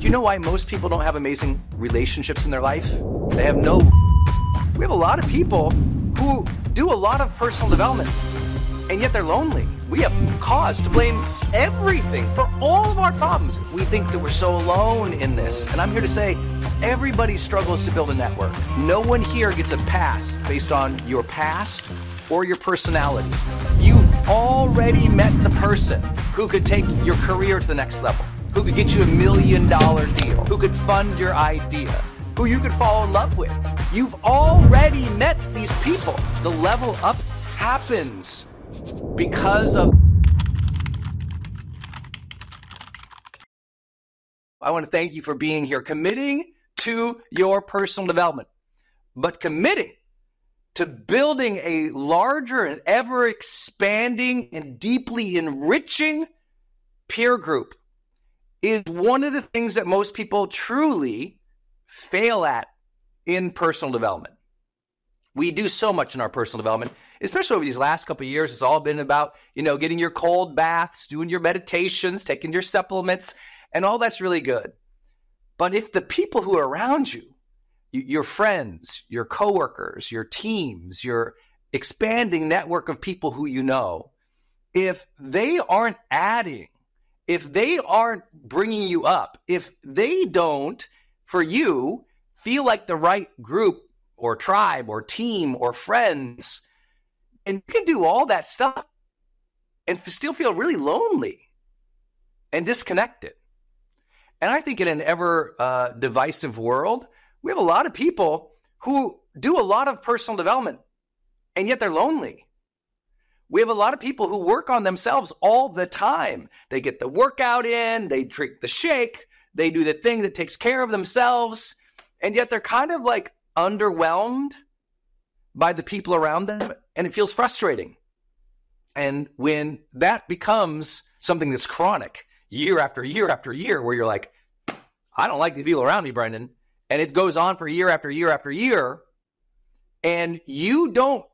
you know why most people don't have amazing relationships in their life? They have no... We have a lot of people who do a lot of personal development, and yet they're lonely. We have cause to blame everything for all of our problems. We think that we're so alone in this, and I'm here to say everybody struggles to build a network. No one here gets a pass based on your past or your personality. You've already met the person who could take your career to the next level, who could get you $1 million deal, who could fund your idea, who you could fall in love with. You've already met these people. The level up happens because of... I want to thank you for being here, committing to your personal development, but committing to building a larger and ever expanding and deeply enriching peer group is one of the things that most people truly fail at in personal development. We do so much in our personal development, especially over these last couple of years. It's all been about, getting your cold baths, doing your meditations, taking your supplements, and all that's really good. But if the people who are around you, your friends, your coworkers, your teams, your expanding network of people who you know, if they aren't adding, if they aren't bringing you up, if they don't, for you, feel like the right group or tribe or team or friends, and you can do all that stuff and still feel really lonely and disconnected. And I think in an ever divisive world, we have a lot of people who do a lot of personal development, and yet they're lonely. We have a lot of people who work on themselves all the time. They get the workout in, they drink the shake, they do the thing that takes care of themselves, and yet they're kind of like underwhelmed by the people around them, and it feels frustrating. And when that becomes something that's chronic, year after year after year, where you're like, I don't like these people around me, Brendan, and it goes on for year after year after year, and you don't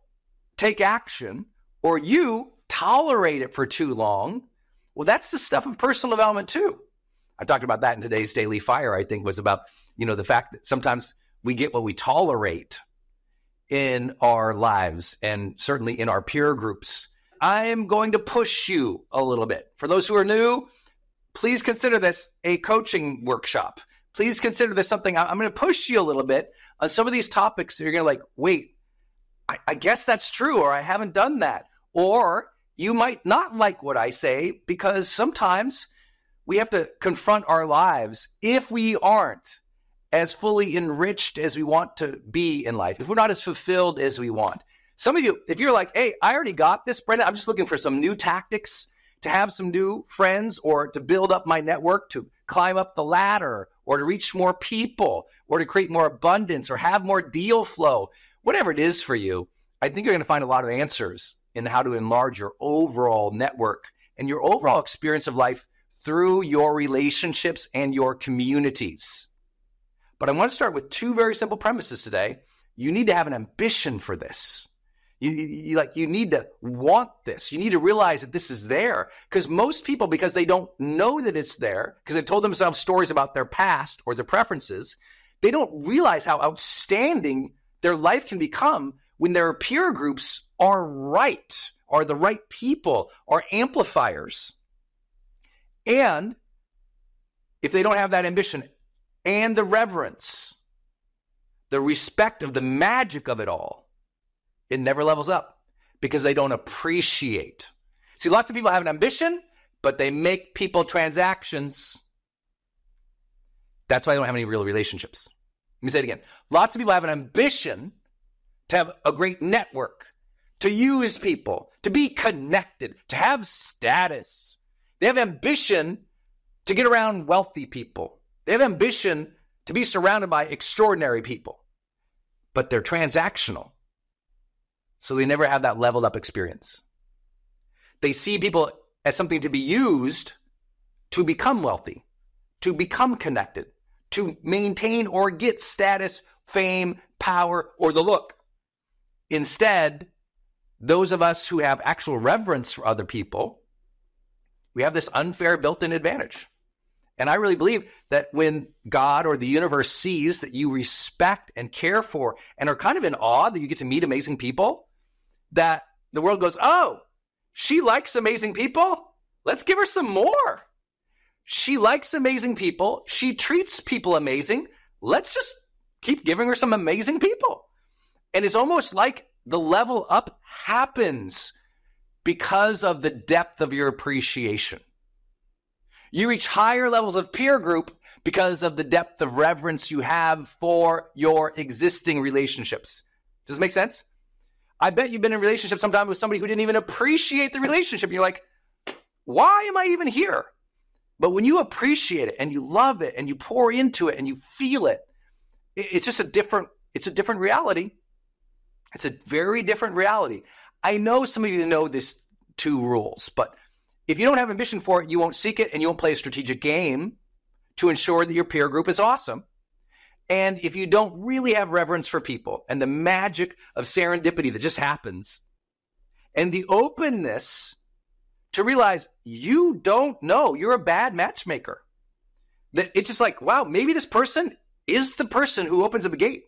take action or you tolerate it for too long, well, that's the stuff of personal development too. I talked about that in today's Daily Fire, I think was about, the fact that sometimes we get what we tolerate in our lives and certainly in our peer groups. I am going to push you a little bit. For those who are new, please consider this a coaching workshop. Please consider this something. I'm going to push you a little bit on some of these topics that you're going to wait, I guess that's true, or I haven't done that. Or you might not like what I say, because sometimes we have to confront our lives if we aren't as fully enriched as we want to be in life, if we're not as fulfilled as we want. Some of you, if you're like, hey, I already got this, Brendan, I'm just looking for some new tactics to have some new friends or to build up my network, to climb up the ladder or to reach more people or to create more abundance or have more deal flow, whatever it is for you, I think you're going to find a lot of answers in how to enlarge your overall network and your overall experience of life through your relationships and your communities. But I want to start with two very simple premises today. You need to have an ambition for this. You need to want this. You need to realize that this is there, because most people, because they don't know that it's there, because they've told themselves stories about their past or their preferences, they don't realize how outstanding their life can become when their peer groups are right, are the right people, are amplifiers. And if they don't have that ambition and the reverence, the respect of the magic of it all, it never levels up because they don't appreciate. See, lots of people have an ambition, but they make people transactions. That's why they don't have any real relationships. Let me say it again. Lots of people have an ambition to have a great network, to use people, to be connected, to have status. They have ambition to get around wealthy people. They have ambition to be surrounded by extraordinary people, but they're transactional. So they never have that leveled up experience. They see people as something to be used to become wealthy, to become connected, to maintain or get status, fame, power, or the look. Instead, those of us who have actual reverence for other people, we have this unfair built-in advantage. And I really believe that when God or the universe sees that you respect and care for and are kind of in awe that you get to meet amazing people, that the world goes, oh, she likes amazing people. Let's give her some more. She likes amazing people. She treats people amazing. Let's just keep giving her some amazing people. And it's almost like the level up happens because of the depth of your appreciation. You reach higher levels of peer group because of the depth of reverence you have for your existing relationships. Does it make sense? I bet you've been in a relationship sometime with somebody who didn't even appreciate the relationship. You're like, why am I even here? But when you appreciate it and you love it and you pour into it and you feel it, it's just a different reality. It's a very different reality. I know some of you know these two rules, but if you don't have ambition for it, you won't seek it and you won't play a strategic game to ensure that your peer group is awesome. And if you don't really have reverence for people and the magic of serendipity that just happens and the openness to realize you don't know, you're a bad matchmaker. That it's just like, wow, maybe this person is the person who opens up a gate.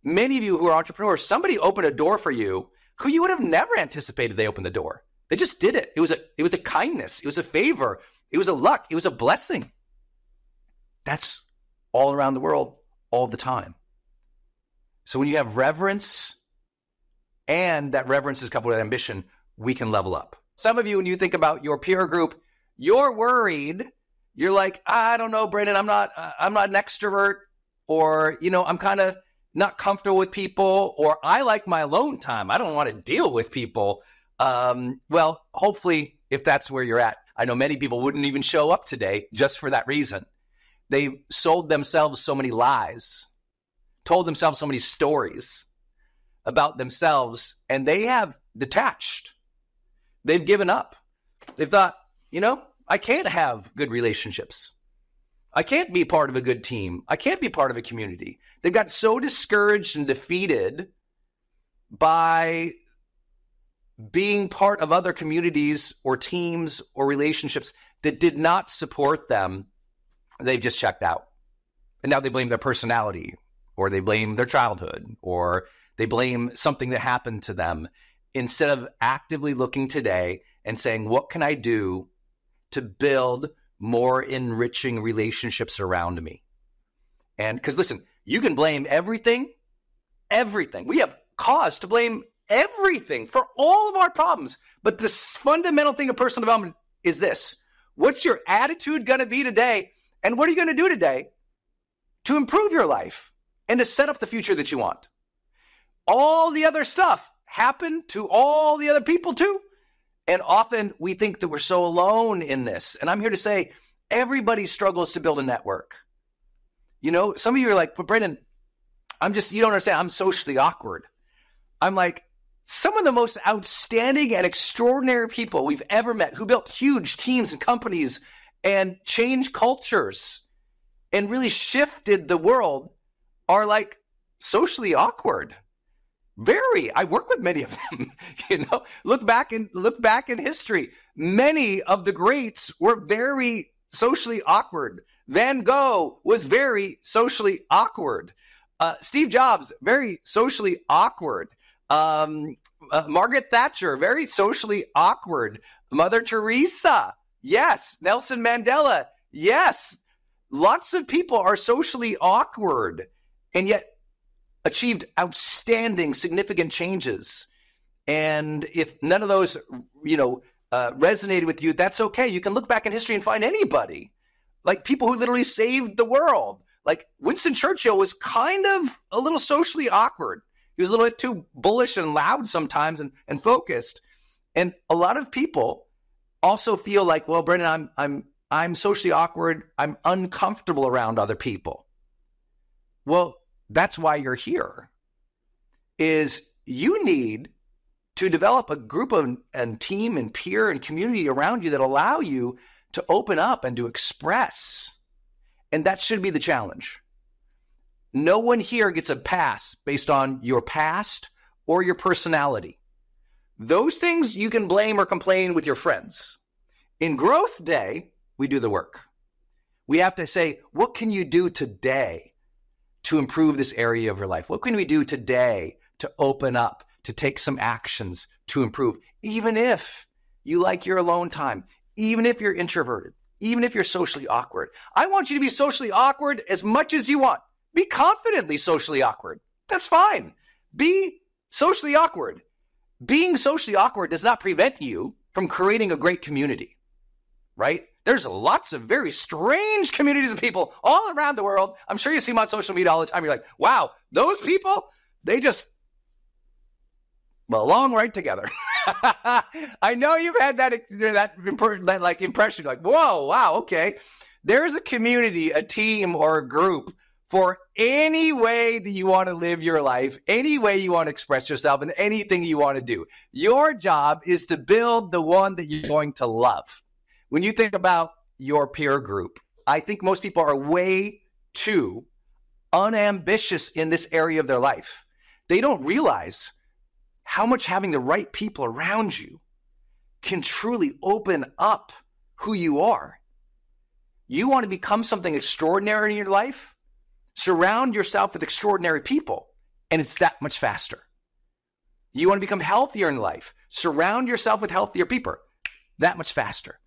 Many of you who are entrepreneurs, somebody opened a door for you who you would have never anticipated they opened the door. They just did it. It was a kindness. It was a favor. It was a luck. It was a blessing. That's all around the world, all the time. So when you have reverence and that reverence is coupled with ambition, we can level up. Some of you, when you think about your peer group, you're worried. You're like, I don't know, Brandon, I'm not an extrovert, or, I'm kind of not comfortable with people, or I like my alone time. I don't want to deal with people. Well, hopefully, if that's where you're at, I know many people wouldn't even show up today just for that reason. They've sold themselves so many lies, told themselves so many stories about themselves, and they have detached. They've given up. They've thought, I can't have good relationships. I can't be part of a good team. I can't be part of a community. They've got so discouraged and defeated by being part of other communities or teams or relationships that did not support them. They've just checked out. And now they blame their personality, or they blame their childhood, or they blame something that happened to them, instead of actively looking today and saying, what can I do to build more enriching relationships around me? And because listen, you can blame everything. We have cause to blame everything for all of our problems. But the fundamental thing of personal development is this: what's your attitude going to be today? And what are you going to do today to improve your life and to set up the future that you want? All the other stuff happened to all the other people too. And often we think that we're so alone in this. And I'm here to say, everybody struggles to build a network. Some of you are like, but Brandon, you don't understand. I'm socially awkward. I'm like, some of the most outstanding and extraordinary people we've ever met who built huge teams and companies and changed cultures and really shifted the world are like socially awkward. I work with many of them. Look back in history. Many of the greats were very socially awkward. Van Gogh was very socially awkward. Steve Jobs, very socially awkward. Margaret Thatcher, very socially awkward. Mother Teresa, yes. Nelson Mandela, yes. Lots of people are socially awkward and yet achieved outstanding, significant changes. And if none of those, resonated with you, that's okay. You can look back in history and find anybody, like people who literally saved the world. Like Winston Churchill was kind of a little socially awkward. He was a little bit too bullish and loud sometimes and focused. And a lot of people also feel like, well, Brendan, I'm socially awkward. I'm uncomfortable around other people. Well, that's why you're here, is you need to develop a group of and team and peer and community around you that allow you to open up and to express. And that should be the challenge. No one here gets a pass based on your past or your personality. Those things you can blame or complain with your friends. In Growth Day, we do the work. We have to say, what can you do today to improve this area of your life? What can we do today to open up, to take some actions to improve? Even if you like your alone time, even if you're introverted, even if you're socially awkward. I want you to be socially awkward as much as you want. Be confidently socially awkward. That's fine. Be socially awkward. Being socially awkward does not prevent you from creating a great community, right? There's lots of very strange communities of people all around the world. I'm sure you see them on social media all the time. You're like, wow, those people, they just belong right together. I know you've had that like impression, like, whoa, wow, okay. There's a community, a team, or a group for any way that you want to live your life, any way you want to express yourself, and anything you want to do. Your job is to build the one that you're going to love. When you think about your peer group, I think most people are way too unambitious in this area of their life. They don't realize how much having the right people around you can truly open up who you are. You want to become something extraordinary in your life? Surround yourself with extraordinary people, and it's that much faster. You want to become healthier in life? Surround yourself with healthier people, that much faster.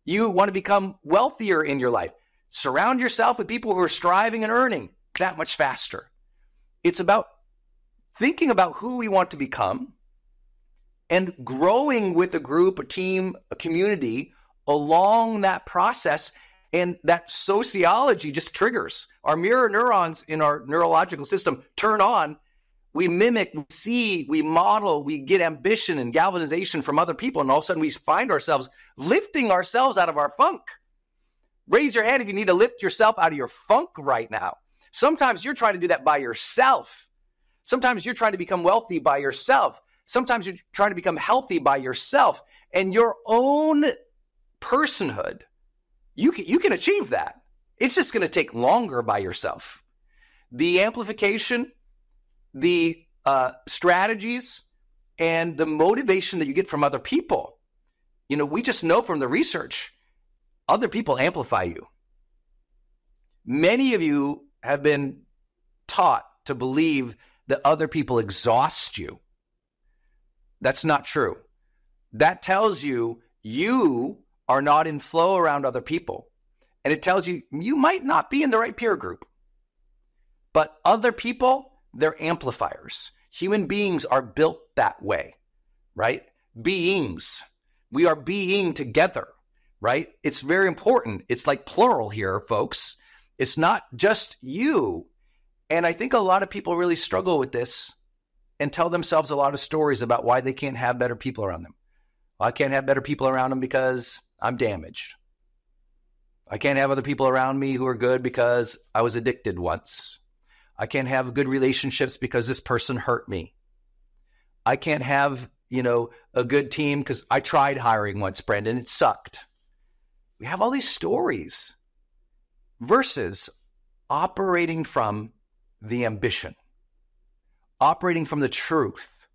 You want to become wealthier in your life? Surround yourself with people who are striving and earning, that much faster. It's about thinking about who we want to become and growing with a group, a team, a community along that process. And that sociology just triggers. Our mirror neurons in our neurological system turn on. We mimic, we see, we model, we get ambition and galvanization from other people. And all of a sudden we find ourselves lifting ourselves out of our funk. Raise your hand if you need to lift yourself out of your funk right now. Sometimes you're trying to do that by yourself. Sometimes you're trying to become wealthy by yourself. Sometimes you're trying to become healthy by yourself. And your own personhood, you can achieve that. It's just going to take longer by yourself. The amplification, the strategies, and the motivation that you get from other people, we just know from the research, other people amplify you. Many of you have been taught to believe that other people exhaust you. That's not true. That tells you you are not in flow around other people. And it tells you you might not be in the right peer group. But other people, they're amplifiers. Human beings are built that way, right? Beings. We are being together, right? It's very important. It's like plural here, folks. It's not just you. And I think a lot of people really struggle with this and tell themselves a lot of stories about why they can't have better people around them. Well, I can't have better people around them because I'm damaged. I can't have other people around me who are good because I was addicted once. I can't have good relationships because this person hurt me. I can't have, a good team because I tried hiring once, Brendan. It sucked. We have all these stories versus operating from the ambition, operating from the truth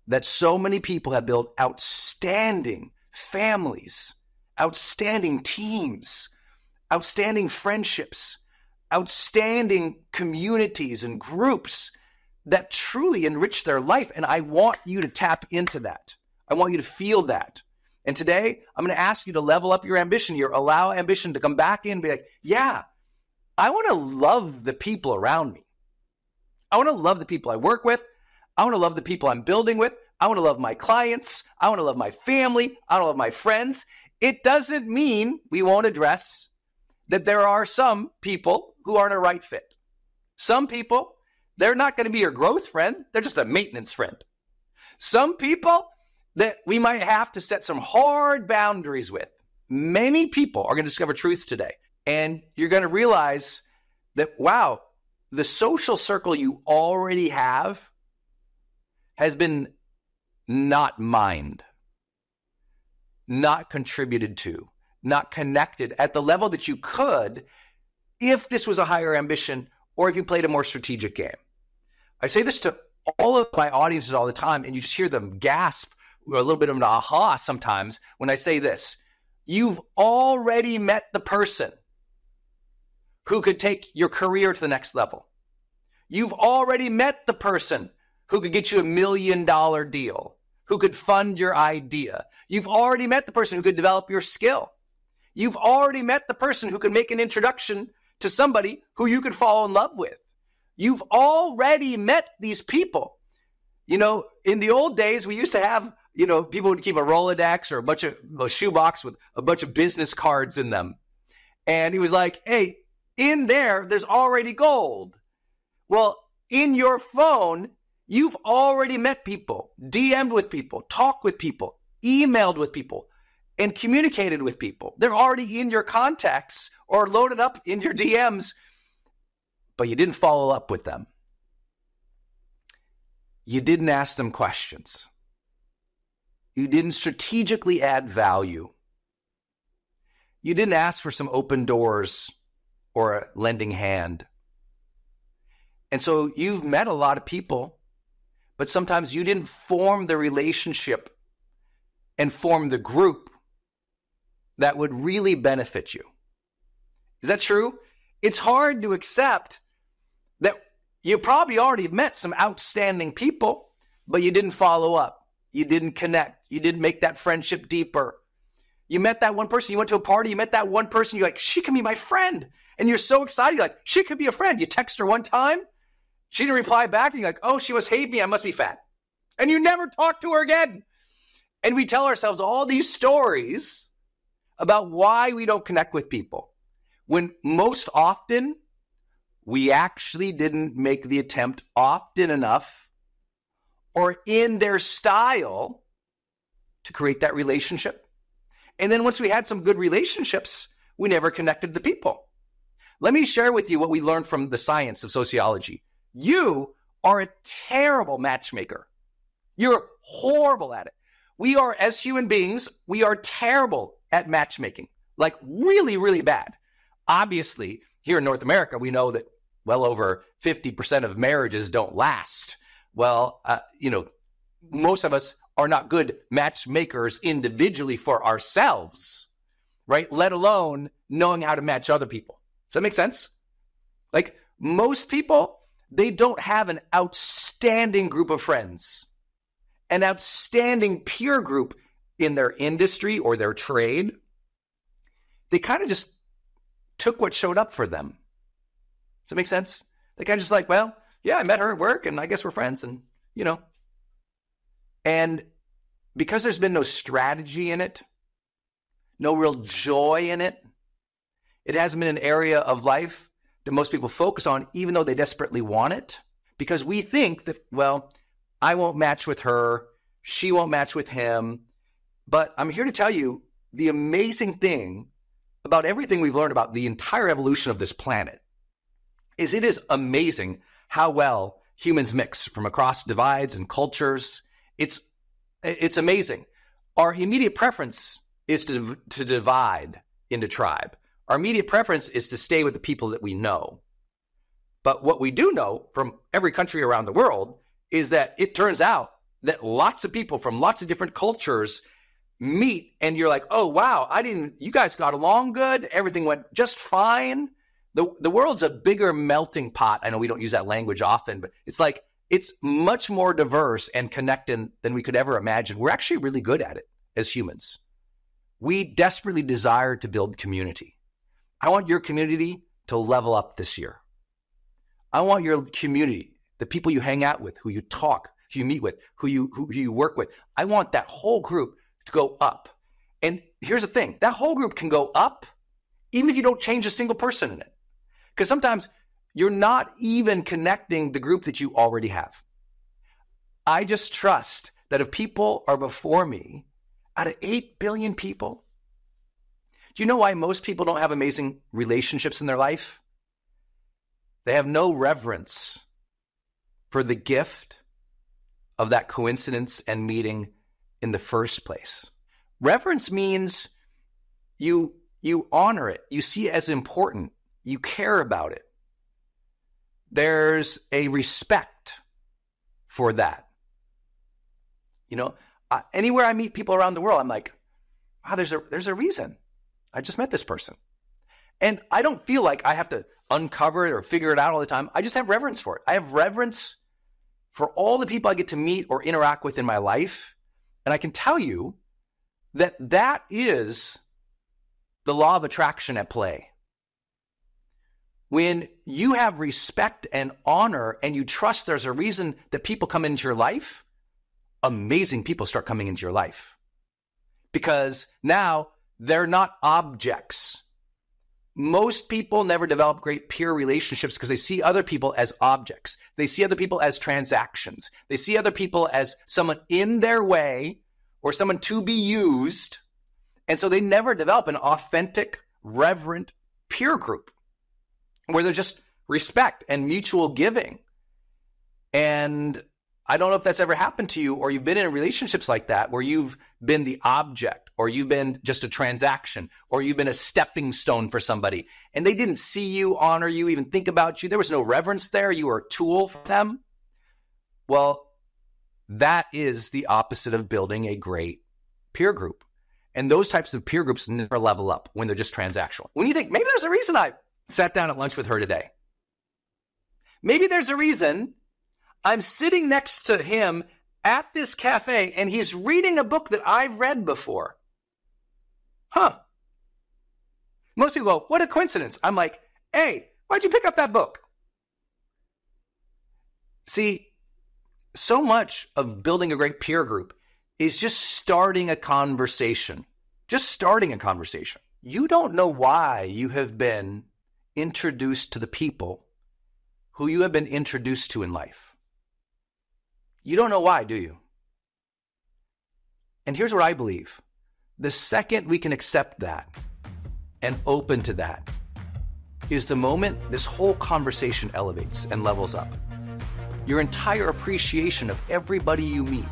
that so many people have built outstanding families, outstanding teams, outstanding friendships, outstanding communities and groups that truly enrich their life. And I want you to tap into that. I want you to feel that. And today, I'm going to ask you to level up your ambition here. Allow ambition to come back in and be like, yeah, I want to love the people around me. I want to love the people I work with. I want to love the people I'm building with. I want to love my clients. I want to love my family. I want to love my friends. It doesn't mean we won't address that there are some people who aren't a right fit. Some people, they're not going to be your growth friend. They're just a maintenance friend. Some people that we might have to set some hard boundaries with. Many people are going to discover truth today. And you're going to realize that, wow, the social circle you already have has been not mined, not contributed to, not connected at the level that you could if this was a higher ambition or if you played a more strategic game. I say this to all of my audiences all the time, and you just hear them gasp or a little bit of an aha sometimes when I say this. You've already met the person who could take your career to the next level. You've already met the person who could get you $1 million deal, who could fund your idea. You've already met the person who could develop your skill. You've already met the person who could make an introduction to somebody who you could fall in love with. You've already met these people. You know, in the old days, we used to have, you know, people would keep a Rolodex or a shoebox with a bunch of business cards in them. And he was like, hey, in there's already gold. Well, in your phone, you've already met people, DM'd with people, talked with people, emailed with people, and communicated with people. They're already in your contacts or loaded up in your DMs, but you didn't follow up with them. You didn't ask them questions. You didn't strategically add value. You didn't ask for some open doors or a lending hand. And so you've met a lot of people, but sometimes you didn't form the relationship and form the group that would really benefit you. Is that true? It's hard to accept that you probably already met some outstanding people, but you didn't follow up. You didn't connect. You didn't make that friendship deeper. You met that one person. You went to a party. You met that one person. You're like, she can be my friend. And you're so excited. You're like, she could be a friend. You text her one time. She didn't reply back. And you're like, oh, she must hate me. I must be fat. And you never talk to her again. And we tell ourselves all these stories about why we don't connect with people, when most often we actually didn't make the attempt often enough or in their style to create that relationship. And then once we had some good relationships, we never connected to people. Let me share with you what we learned from the science of sociology. You are a terrible matchmaker. You're horrible at it. We are, as human beings, we are terrible at matchmaking, like really, really bad. Obviously, here in North America, we know that well over 50% of marriages don't last. Well, most of us are not good matchmakers individually for ourselves, right? Let alone knowing how to match other people. Does that make sense? Like most people, they don't have an outstanding group of friends, an outstanding peer group in their industry or their trade. They kind of just took what showed up for them. Does that make sense? They kind of just like, well, yeah, I met her at work and I guess we're friends and, And because there's been no strategy in it, no real joy in it, it hasn't been an area of life that most people focus on, even though they desperately want it, because we think that, well, I won't match with her, she won't match with him. But I'm here to tell you the amazing thing about everything we've learned about the entire evolution of this planet is it is amazing how well humans mix from across divides and cultures. It's amazing. Our immediate preference is to divide into tribe. Our immediate preference is to stay with the people that we know. But what we do know from every country around the world is that it turns out that lots of people from lots of different cultures meet and you're like, oh, wow, you guys got along good. Everything went just fine. The world's a bigger melting pot. I know we don't use that language often, but it's like, it's much more diverse and connected than we could ever imagine. We're actually really good at it as humans. We desperately desire to build community. I want your community to level up this year. I want your community, the people you hang out with, who you talk, who you meet with, who you work with. I want that whole group to go up. And here's the thing, that whole group can go up even if you don't change a single person in it. Because sometimes you're not even connecting the group that you already have. I just trust that if people are before me, out of 8 billion people, do you know why most people don't have amazing relationships in their life? They have no reverence for the gift of that coincidence and meeting in the first place. Reverence means you honor it. You see it as important. You care about it. There's a respect for that. Anywhere I meet people around the world, I'm like, wow, there's a reason. I just met this person. And I don't feel like I have to uncover it or figure it out all the time. I just have reverence for it. I have reverence for all the people I get to meet or interact with in my life. And I can tell you that that is the law of attraction at play. When you have respect and honor and you trust there's a reason that people come into your life, amazing people start coming into your life. Because now they're not objects. Most people never develop great peer relationships because they see other people as objects. They see other people as transactions. They see other people as someone in their way or someone to be used. And so they never develop an authentic, reverent peer group where there's just respect and mutual giving. And I don't know if that's ever happened to you or you've been in relationships like that where you've been the object or you've been just a transaction or you've been a stepping stone for somebody and they didn't see you, honor you, even think about you. There was no reverence there. You were a tool for them. Well, that is the opposite of building a great peer group. And those types of peer groups never level up when they're just transactional. When you think, maybe there's a reason I sat down at lunch with her today. Maybe there's a reason I'm sitting next to him at this cafe and he's reading a book that I've read before. Huh. Most people go, what a coincidence. I'm like, hey, why'd you pick up that book? See, so much of building a great peer group is just starting a conversation. Just starting a conversation. You don't know why you have been introduced to the people who you have been introduced to in life. You don't know why, do you? And here's what I believe. The second we can accept that and open to that is the moment this whole conversation elevates and levels up. Your entire appreciation of everybody you meet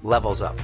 levels up.